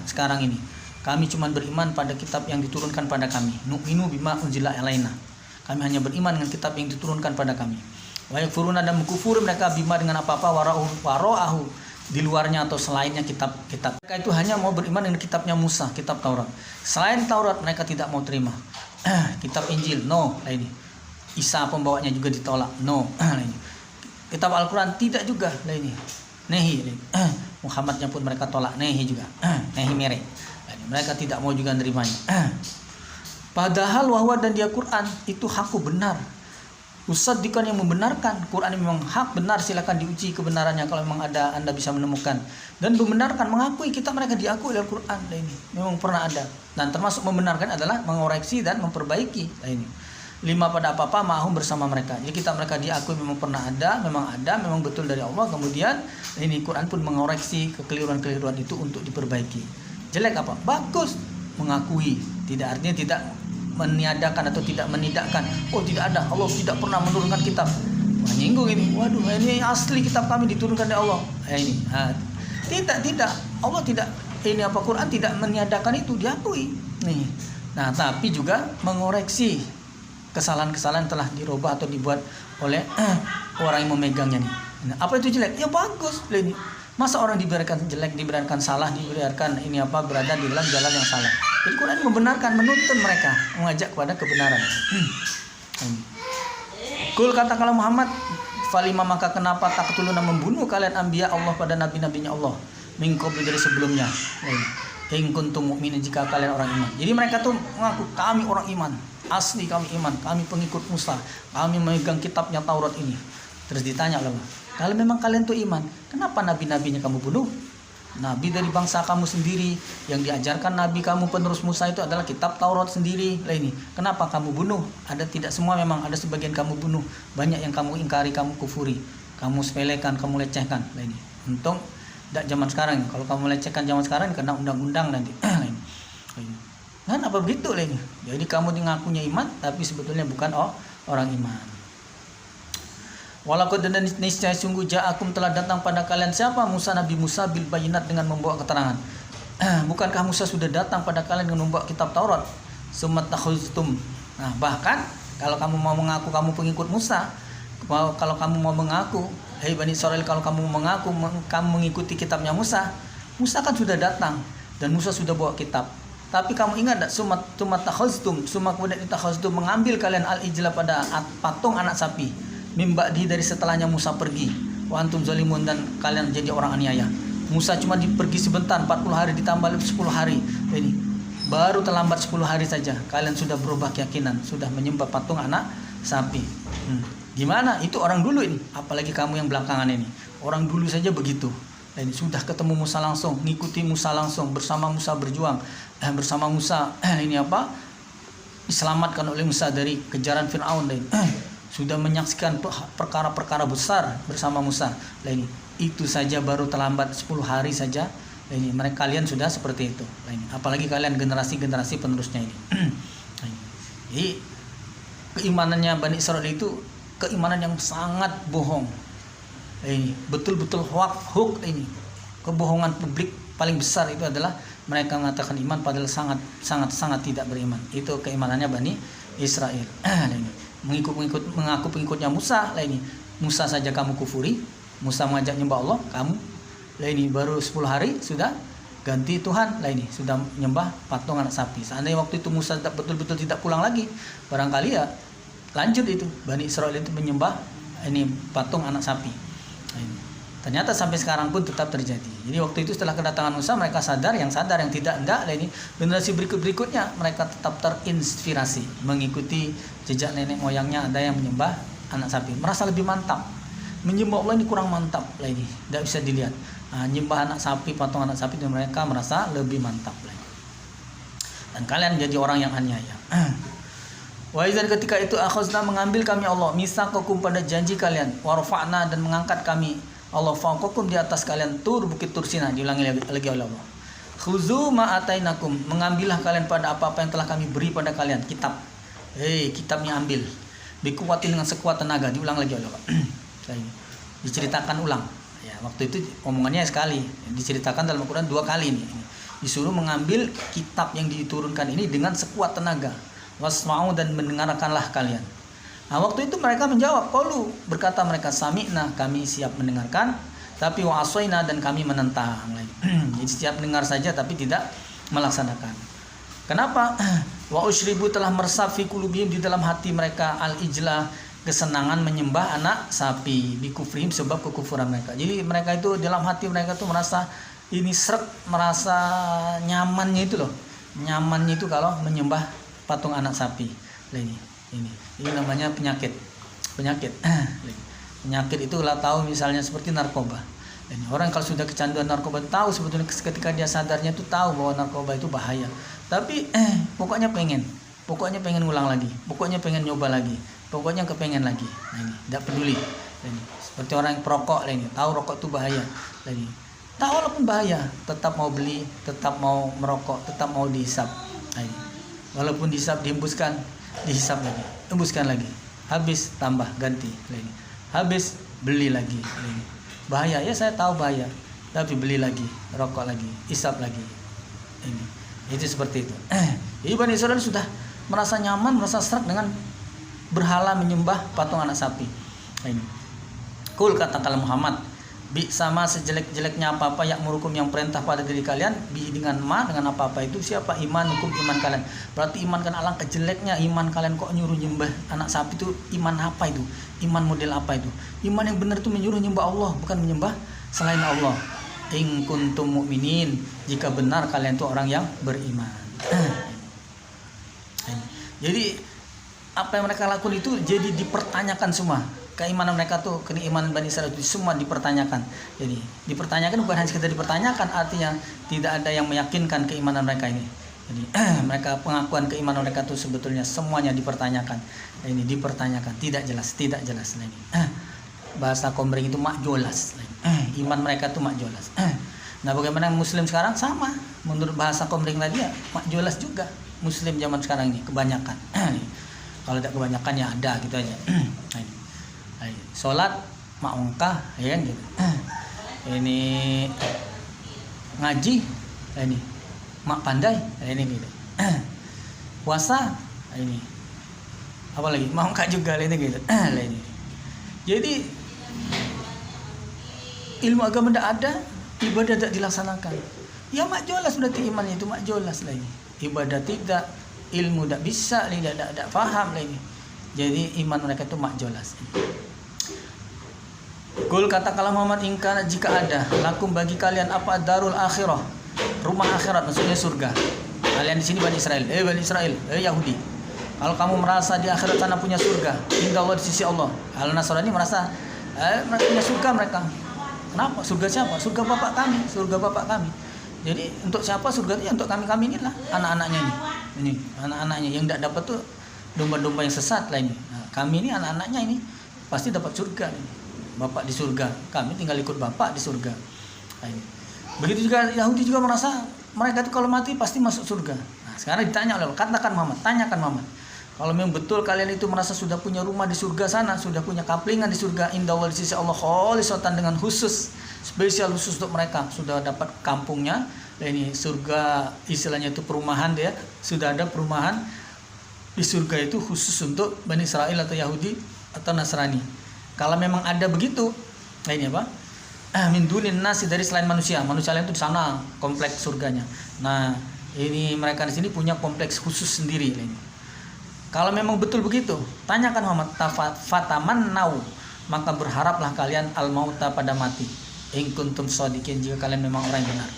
sekarang ini. Kami cuma beriman pada kitab yang diturunkan pada kami. Nu'minu bima unzila alaina. Kami hanya beriman dengan kitab yang diturunkan pada kami. Wa yakfuruna, dan mengkufur mereka bima dengan apa-apa wara'ahu, di luarnya atau selainnya kitab-kitab. Mereka itu hanya mau beriman dengan kitabnya Musa, kitab Taurat. Selain Taurat mereka tidak mau terima. Kitab Injil, no. Ini Isa pembawanya juga ditolak, no. Ini kitab Al-Quran tidak juga. Ini nehi. Muhammadnya pun mereka tolak, nehi juga. Nehi mere. Mereka tidak mau juga menerimanya. Padahal wahwa, dan dia Quran itu hakku, benar. Usaddiqan, yang membenarkan. Quran ini memang hak, benar, silakan diuji kebenarannya kalau memang ada, Anda bisa menemukan. Dan membenarkan, mengakui kita mereka diakui oleh Quran. Ini memang pernah ada. Dan termasuk membenarkan adalah mengoreksi dan memperbaiki. Ini 5 pada apa-apa mahum bersama mereka. Jadi kita mereka diakui memang pernah ada, memang betul dari Allah. Kemudian ini Quran pun mengoreksi kekeliruan-keliruan itu untuk diperbaiki. Jelek apa? Bagus, mengakui. Tidak artinya tidak meniadakan atau tidak menidakkan. Oh tidak ada, Allah tidak pernah menurunkan kitab. Menyinggung ini. Waduh, ini asli kitab kami diturunkan dari Allah. Tidak. Allah tidak, Quran tidak meniadakan itu, diakui. Nih. Nah, tapi juga mengoreksi kesalahan-kesalahan telah dirubah atau dibuat oleh orang yang memegangnya nih. Nah, apa itu jelek? Ya bagus. Ini. Masa orang dibiarkan jelek, dibiarkan salah, dibiarkan berada di dalam jalan yang salah. Jadi Quran membenarkan, menuntun mereka, mengajak kepada kebenaran. Kul, katakanlah Muhammad, falima, maka kenapa taqtuluna, membunuh kalian anbiya Allah pada nabi-nabinya Allah, min qablu, dari sebelumnya. In kuntum mu'minin, jika kalian orang iman. Jadi mereka tuh mengaku kami orang iman, asli kami iman, kami pengikut Musa, kami memegang kitabnya Taurat ini. Terus ditanya oleh Allah, kalau memang kalian tuh iman, kenapa nabi-nabinya kamu bunuh? Nabi dari bangsa kamu sendiri, yang diajarkan nabi kamu penerus Musa itu adalah kitab Taurat sendiri. Lah ini, kenapa kamu bunuh? Ada, tidak semua memang, ada sebagian kamu bunuh. Banyak yang kamu ingkari, kamu kufuri, kamu sepelekan, kamu lecehkan. Lah ini, untung tidak zaman sekarang. Kalau kamu lecehkan zaman sekarang kena undang-undang nanti. Kan apa begitu lah ini? Jadi kamu ngakunya iman, tapi sebetulnya bukan orang iman. Walaqad, dan niscaya sungguh ja'akum, telah datang pada kalian siapa? Musa, Nabi Musa, bil bayinat, dengan membawa keterangan. Bukankah Musa sudah datang pada kalian dengan membawa kitab Taurat? Summat takhuztum. Nah, bahkan kalau kamu mau mengaku kamu pengikut Musa, kalau kamu mau mengaku, hei Bani Israil, kalau kamu mengaku kamu mengikuti kitabnya Musa, Musa kan sudah datang dan Musa sudah bawa kitab. Tapi kamu ingat tak, summat takhuztum, kemudian takhuztum, mengambil kalian al-ijla, pada patung anak sapi. Mimba'di dari setelahnya Musa pergi. Wa antum zalimun dan kalian jadi orang aniaya. Musa cuma pergi sebentar, 40 hari ditambah 10 hari. Ini baru terlambat 10 hari saja kalian sudah berubah keyakinan, sudah menyembah patung anak sapi. Gimana? Itu orang dulu ini, apalagi kamu yang belakangan ini. Orang dulu saja begitu. Ini sudah ketemu Musa langsung, ngikuti Musa langsung, bersama Musa berjuang, bersama Musa ini apa? Diselamatkan oleh Musa dari kejaran Firaun dan sudah menyaksikan perkara-perkara besar bersama Musa. Ini itu saja baru terlambat 10 hari saja. Ini mereka kalian sudah seperti itu. Ini apalagi kalian generasi-generasi penerusnya ini. Jadi keimanannya Bani Israil itu keimanan yang sangat bohong. Ini betul-betul hoax ini. Kebohongan publik paling besar itu adalah mereka mengatakan iman padahal sangat tidak beriman. Itu keimanannya Bani Israil. Mengaku pengikutnya Musa. Ini Musa saja kamu kufuri. Musa mengajak nyembah Allah, kamu ini baru 10 hari sudah ganti Tuhan. Ini sudah menyembah patung anak sapi. Seandainya waktu itu Musa betul-betul tidak pulang lagi, barangkali ya lanjut itu Bani Israil itu menyembah ini patung anak sapi. Ternyata sampai sekarang pun tetap terjadi. Jadi waktu itu setelah kedatangan Musa mereka sadar, yang tidak enggak. Ini generasi berikutnya mereka tetap terinspirasi mengikuti jejak nenek moyangnya, ada yang menyembah anak sapi, merasa lebih mantap. Menyembah Allah ini kurang mantap lah, ini tidak bisa dilihat. Nyembah anak sapi, patung anak sapi itu mereka merasa lebih mantap lah. Dan kalian jadi orang yang aniaya. Wa idzan ketika itu akhazna mengambil kami Allah misaqakum pada janji kalian, warfa'na dan mengangkat kami Allah fauqakum di atas kalian tur bukit Tursina. Diulangi lagi oleh Allah. Khuzu ma atainakum, mengambillah kalian pada apa-apa yang telah kami beri pada kalian, kitab. Kitabnya ambil. Bikuatin dengan sekuat tenaga. Diulang lagi oleh Allah. Diceritakan ulang. Ya, waktu itu omongannya sekali, diceritakan dalam Al-Qur'an 2 kali ini. Disuruh mengambil kitab yang diturunkan ini dengan sekuat tenaga. Wasma'u dan mendengarkanlah kalian. Nah, waktu itu mereka menjawab, qalu, berkata mereka, sami'na, kami siap mendengarkan, tapi wa asaina dan kami menentang. Jadi siap mendengar saja tapi tidak melaksanakan. Kenapa? Wa usyribu telah meresap fi qulubihim di dalam hati mereka al-ijla, kesenangan menyembah anak sapi, bi kufrihim sebab kekufuran mereka. Jadi mereka itu dalam hati mereka tuh merasa ini srek, merasa nyamannya itu loh. Nyamannya itu kalau menyembah patung anak sapi. Ini namanya penyakit. Penyakit itu lah tahu misalnya seperti narkoba. Dan orang kalau sudah kecanduan narkoba tahu sebetulnya ketika dia sadarnya itu tahu bahwa narkoba itu bahaya. Tapi pokoknya pengen ulang lagi. Pokoknya pengen nyoba lagi. Pokoknya kepengen lagi. Ini tidak peduli. Seperti orang yang perokok ini, tahu rokok itu bahaya. Tahu walaupun bahaya, tetap mau beli, tetap mau merokok, tetap mau dihisap. Walaupun dihisap dihembuskan, dihisap lagi, hembuskan lagi, habis tambah ganti lagi, habis beli lagi. Bahaya ya, saya tahu bahaya, tapi beli lagi, rokok lagi, hisap lagi. Itu seperti itu. Jadi Bani Israil sudah merasa nyaman, merasa serak dengan berhala menyembah patung anak sapi. Kul katakanlah Muhammad, bi sama sejelek-jeleknya apa-apa yang murukum yang perintah pada diri kalian, bi dengan apa-apa itu siapa? Iman hukum iman kalian. Berarti iman kan alangkah jeleknya iman kalian, kok nyuruh nyembah anak sapi itu iman apa itu? Iman model apa itu? Iman yang benar itu menyuruh nyembah Allah, bukan menyembah selain Allah. In kuntum mu'minin, jika benar kalian itu orang yang beriman. Jadi apa yang mereka lakukan itu jadi dipertanyakan semua. Keimanan mereka tuh, keimanan Bani Israil itu semua dipertanyakan. Jadi dipertanyakan bukan hanya sekedar dipertanyakan, artinya tidak ada yang meyakinkan keimanan mereka ini. Jadi mereka pengakuan keimanan mereka tuh sebetulnya semuanya dipertanyakan. Ini dipertanyakan, tidak jelas lagi. Bahasa kombreng itu makjolas. Iman mereka tuh makjolas. Nah, bagaimana Muslim sekarang sama? Menurut bahasa kombreng tadi ya makjolas juga. Muslim zaman sekarang ini kebanyakan. Kalau tidak kebanyakan ya ada gitu aja. Sholat mak ongkah ya kan gitu. Ini ngaji ini mak pandai ini gitu. Puasa ini apa lagi mak ongkah juga ini gitu. Ini. Jadi ilmu agama tidak ada, ibadah tidak dilaksanakan. Ya mak jolas berarti imannya itu mak jolas lagi. Ibadah tidak, ilmu tidak bisa, tidak paham lagi. Jadi iman mereka itu mak jolas. Qul katakanlah Muhammad, ingkana jika ada lakum bagi kalian apa darul akhirah, rumah akhirat, maksudnya surga. Kalian di sini Bani Israel, Yahudi. Kalau kamu merasa di akhirat sana punya surga, indah Allah di sisi Allah. Al Nasrani merasa mereka punya surga mereka. Kenapa? Surga siapa? Surga bapak kami, surga bapak kami. Jadi untuk siapa surga itu? Untuk kami inilah, anak-anaknya ini. Ini anak-anaknya yang tidak dapat tuh domba-domba yang sesat lah ini. Nah, kami ini anak-anaknya ini pasti dapat surga ini. Bapak di surga, kami tinggal ikut bapak di surga. Nah, ini. Begitu juga Yahudi juga merasa mereka itu kalau mati pasti masuk surga. Nah, sekarang ditanya oleh Allah, katakan Muhammad, tanyakan Muhammad. Kalau memang betul kalian itu merasa sudah punya rumah di surga sana, sudah punya kaplingan di surga, indah Allah di sisi Allah, kholisatan dengan khusus, spesial khusus untuk mereka, sudah dapat kampungnya. Nah, ini surga istilahnya itu perumahan dia, sudah ada perumahan di surga itu khusus untuk Bani Israel atau Yahudi atau Nasrani. Kalau memang ada begitu, nah ini apa? Min dunin nasi, dari selain manusia. Manusia lain itu di sana kompleks surganya. Nah, ini mereka di sini punya kompleks khusus sendiri ini. Kalau memang betul begitu, tanyakan Muhammad, fatamannau, maka berharaplah kalian al-mauta pada mati. In kuntum shadiqin, jika kalian memang orang yang benar.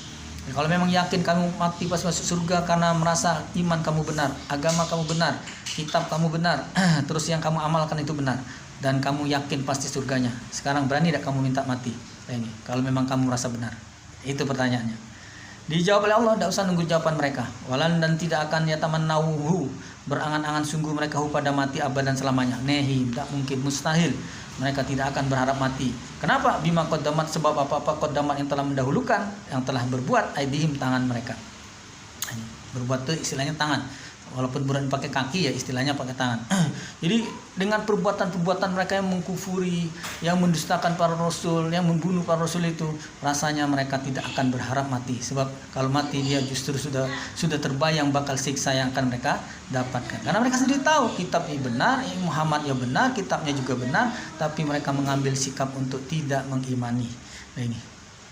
Kalau memang yakin kamu mati pas masuk surga karena merasa iman kamu benar, agama kamu benar, kitab kamu benar, terus yang kamu amalkan itu benar, dan kamu yakin pasti surganya. Sekarang berani tidak kamu minta mati? Nah, ini kalau memang kamu merasa benar. Itu pertanyaannya. Dijawab oleh Allah, tidak usah nunggu jawaban mereka. Walan, dan tidak akan yatamannauhu, berangan-angan sungguh mereka pada mati abadan selamanya. Nehi, tidak mungkin, mustahil. Mereka tidak akan berharap mati. Kenapa? Bima qaddamat, sebab apa-apa qaddamat yang telah mendahulukan, yang telah berbuat aidihim, tangan mereka. Berbuat itu istilahnya tangan. Walaupun bukan pakai kaki ya istilahnya pakai tangan. Jadi dengan perbuatan-perbuatan mereka yang mengkufuri, yang mendustakan para rasul, yang membunuh para rasul itu, rasanya mereka tidak akan berharap mati. Sebab kalau mati dia justru sudah terbayang bakal siksa yang akan mereka dapatkan. Karena mereka sendiri tahu kitabnya benar, Muhammad ya benar, kitabnya juga benar, tapi mereka mengambil sikap untuk tidak mengimani. Nah ini.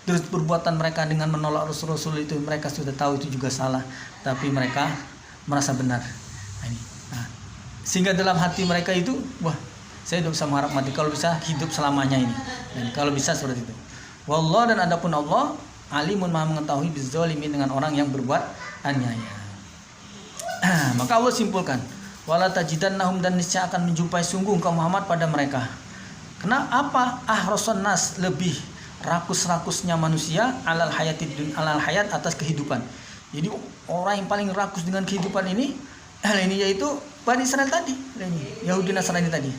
Terus perbuatan mereka dengan menolak rasul-rasul itu, mereka sudah tahu itu juga salah, tapi mereka merasa benar. Nah, sehingga dalam hati mereka itu, wah, saya tidak bisa mengharap mati, kalau bisa hidup selamanya ini. Dan kalau bisa seperti itu. Wallah, dan adapun Allah alimun, maha mengetahui bizzalimin, dengan orang yang berbuat aniaya. Maka Allah simpulkan, wala tajidannahum, dan niscaya akan menjumpai sungguh engkau Muhammad pada mereka. Kenapa? Ahrasun nas, lebih rakus-rakusnya manusia alal hayat, atas kehidupan. Jadi orang yang paling rakus dengan kehidupan ini yaitu Bani Israel tadi, Yahudi Nasrani tadi.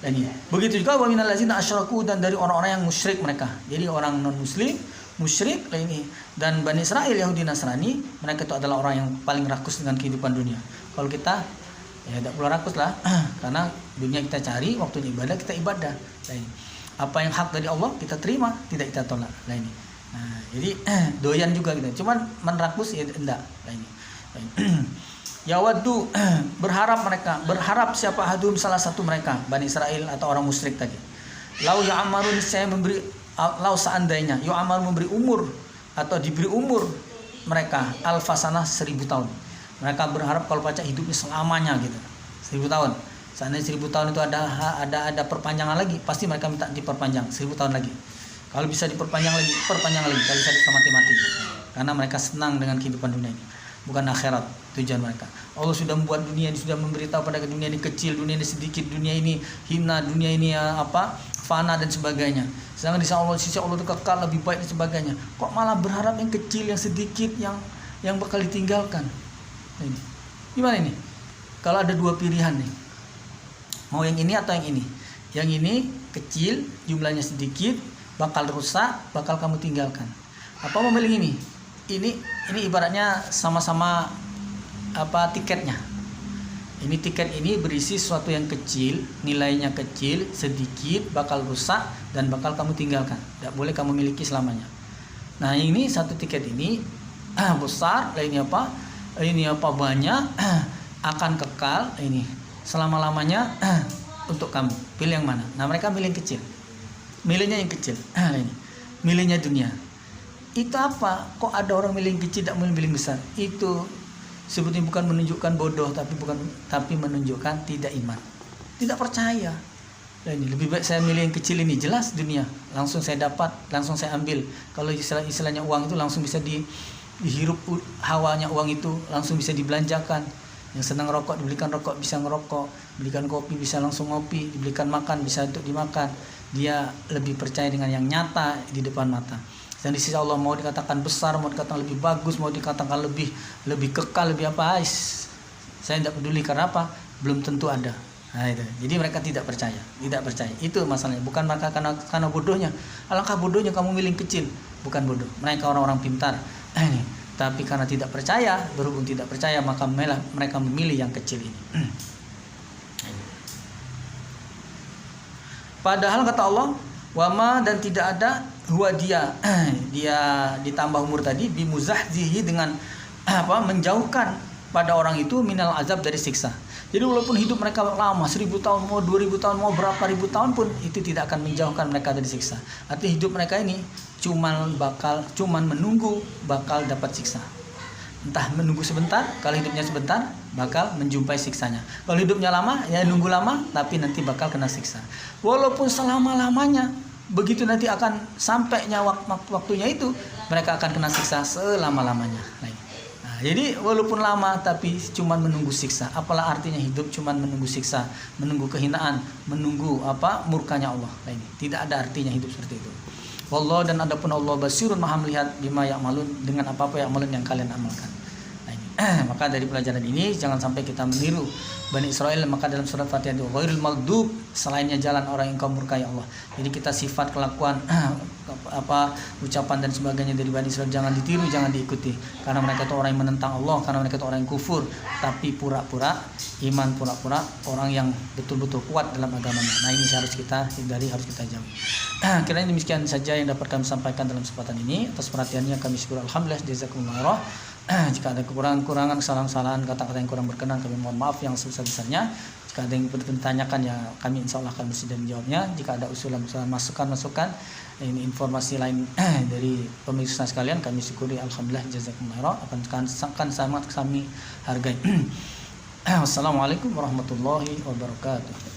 Dan ini. Begitu juga wa minal ladzina asyraku, dan dari orang-orang yang musyrik mereka. Jadi orang non muslim, musyrik ini, dan Bani Israel Yahudi Nasrani, mereka itu adalah orang yang paling rakus dengan kehidupan dunia. Kalau kita ya tidak perlu rakus lah, karena dunia kita cari, waktunya ibadah kita ibadah. Nah, apa yang hak dari Allah kita terima, tidak kita tolak. Nah ini. Nah, jadi doyan juga gitu. Cuman menrakus ya enggak. Nah ini. Ya waddu, berharap siapa hadum, salah satu mereka, Bani Israel atau orang musyrik tadi. Lau ya'marun, saya memberi, lau seandainya ya'mar memberi umur atau diberi umur mereka alfasanah 1000 tahun. Mereka berharap kalau baca hidupnya selamanya gitu. 1000 tahun. Seandainya 1000 tahun itu ada perpanjangan lagi, pasti mereka minta diperpanjang 1000 tahun lagi. Kalau bisa diperpanjang lagi, perpanjang lagi. Kalau bisa bisa mati-mati. Karena mereka senang dengan kehidupan dunia ini, bukan akhirat tujuan mereka. Allah sudah membuat dunia ini, sudah memberitahu pada dunia ini kecil, dunia ini sedikit, dunia ini hina, dunia ini fana dan sebagainya. Sedangkan di sisi Allah itu kekal, lebih baik dan sebagainya. Kok malah berharap yang kecil, yang sedikit, yang bakal ditinggalkan? Ini. Gimana ini? Kalau ada dua pilihan nih, mau yang ini atau yang ini? Yang ini kecil, jumlahnya sedikit, bakal rusak, bakal kamu tinggalkan. Apa memilih ini? Ini ibaratnya sama-sama tiketnya. Ini tiket ini berisi sesuatu yang kecil, nilainya kecil, sedikit, bakal rusak dan bakal kamu tinggalkan. Tidak boleh kamu miliki selamanya. Nah, ini satu tiket ini besar, lainnya banyak, akan kekal ini selama-lamanya untuk kamu. Pilih yang mana? Nah, mereka milih yang kecil. Milihnya yang kecil. Ini. Milihnya dunia. Itu apa? Kok ada orang milih yang kecil tidak milih yang besar? Itu sebetulnya bukan menunjukkan bodoh, tapi menunjukkan tidak iman. Tidak percaya. Nah, ini lebih baik saya milih yang kecil ini, jelas dunia langsung saya dapat, langsung saya ambil. Kalau istilahnya uang itu langsung bisa dihirup hawanya, uang itu langsung bisa dibelanjakan. Yang senang rokok dibelikan rokok, bisa ngerokok, belikan kopi bisa langsung ngopi, dibelikan makan bisa untuk dimakan. Dia lebih percaya dengan yang nyata di depan mata. Dan di sisi Allah mau dikatakan besar, mau dikatakan lebih bagus, mau dikatakan lebih kekal, lebih apa, saya tidak peduli. Karena apa? Belum tentu ada. Nah, itu. Jadi mereka tidak percaya. Itu masalahnya. Bukan mereka karena bodohnya. Alangkah bodohnya kamu milih kecil. Bukan bodoh. Mereka orang-orang pintar. Tapi karena tidak percaya, berhubung tidak percaya, maka mereka memilih yang kecil ini. Padahal kata Allah, wama, dan tidak ada huwa dia ditambah umur tadi bimuzahzihi, dengan menjauhkan pada orang itu minal azab, dari siksa. Jadi walaupun hidup mereka lama 1000 tahun, mau 2000 tahun, mau berapa ribu tahun pun, itu tidak akan menjauhkan mereka dari siksa. Artinya hidup mereka ini cuman menunggu bakal dapat siksa. Entah menunggu sebentar, kalau hidupnya sebentar bakal menjumpai siksanya. Kalau hidupnya lama, ya nunggu lama tapi nanti bakal kena siksa. Walaupun selama-lamanya, begitu nanti akan sampainya waktunya itu, mereka akan kena siksa selama-lamanya. Jadi walaupun lama tapi cuman menunggu siksa. Apalah artinya hidup cuman menunggu siksa, menunggu kehinaan, menunggu murkanya Allah. Ini tidak ada artinya hidup seperti itu. Wallah, dan adapun Allah basirun, maha melihat bima ya'malun, dengan apa-apa yang kalian amalkan. Maka dari pelajaran ini jangan sampai kita meniru Bani Israel. Maka dalam surat Fatihah itu ghairil maghdub, selainnya jalan orang yang kau murkai Allah. Jadi kita sifat, kelakuan, ucapan dan sebagainya dari Bani Israel jangan ditiru, jangan diikuti. Karena mereka itu orang yang menentang Allah, karena mereka itu orang yang kufur, tapi pura-pura iman, pura-pura orang yang betul-betul kuat dalam agamanya. Nah, ini harus kita hindari, harus kita jauhi. Kiranya demikian saja yang dapat kami sampaikan dalam kesempatan ini. Atas perhatiannya kami syukur, alhamdulillah, jazakumullah. Jika ada kekurangan, kesalahan-kesalahan, kata-kata yang kurang berkenan, kami mohon maaf yang sebesar-besarnya. Jika ada yang ditanyakan, ya kami insya Allah akan bersedia menjawabnya. Jika ada usulan masukan, ini informasi lain dari pemirsa sekalian, kami syukuri, alhamdulillah, jazakumullah, akan sangat kami hargai. Wassalamualaikum warahmatullahi wabarakatuh.